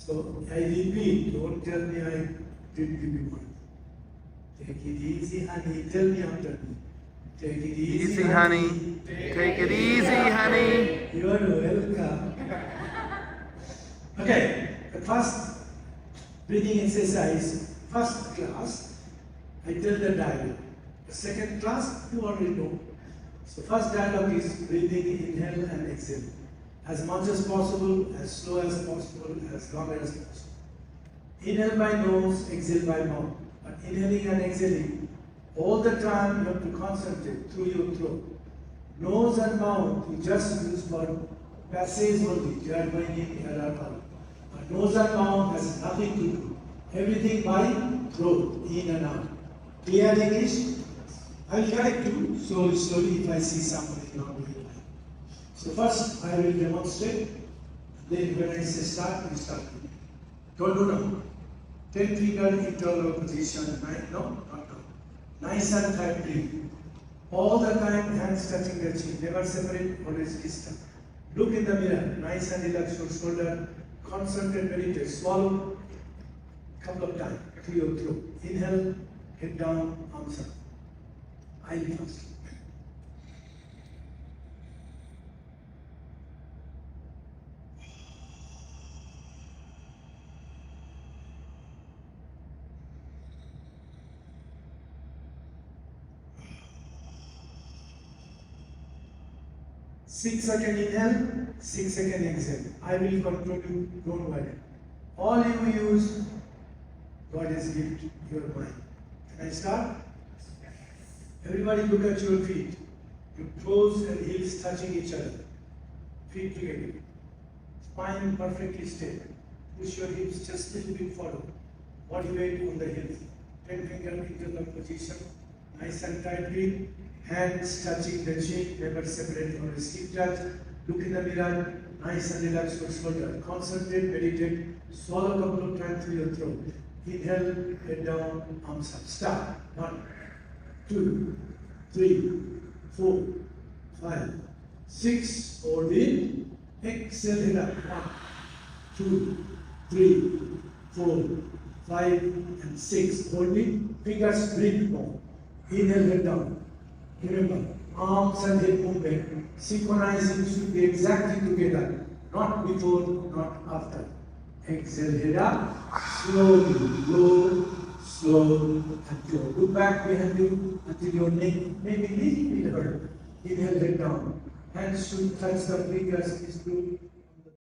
So I repeat, don't tell me I didn't give you one. Take it easy, honey. Tell me after me. Take it easy, honey. Take it easy, honey. You are welcome. Okay, the first breathing exercise, first class, I tell the dialogue. The second class, you already know. So first dialogue is breathing, inhale and exhale. As much as possible, as slow as possible, as long as possible. Inhale by nose, exhale by mouth. But inhaling and exhaling, all the time you have to concentrate through your throat. Nose and mouth, you just use for passage only. You are going in, you are out. But nose and mouth has nothing to do. Everything by throat, in and out. Clear English? I will correct you slowly if I see somebody not doing it. So first I will demonstrate, then when I say start, we start. Don't do now. 10 finger internal position, no, not now. Nice and tight breathe. All the time hands touching the chin, never separate, always distant. Look in the mirror, nice and relax your shoulder, concentrate, meditate, swallow couple of times through your throat. Inhale, head down, arms up. I will first. 6 seconds inhale, 6 seconds exhale. I will control you, don't worry. All you use, God has given your mind. Can I start? Everybody look at your feet. Your toes and heels touching each other. Feet together. Spine perfectly straight. Push your hips just a little bit forward. Body weight on the heels. 10 finger internal position. Nice and tight breathe. Hands touching the chin, never separate from the hip touch. Look in the mirror, nice and relax your shoulder. Concentrate, meditate, swallow a couple of times through your throat. Inhale, head down, arms up. Start. 1, 2, 3, 4, 5, 6. Hold in. Exhale, head up. 1, 2, 3, 4, 5, and 6. Hold in. Fingers breathe more. Inhale, head down. Remember, arms and head movement, synchronizing should be exactly together, not before, not after. Exhale, head up, slowly, low, slow, and go. Look back behind you until your neck maybe little bit hurt. Inhale, head down. Hands should touch the fingers, is good.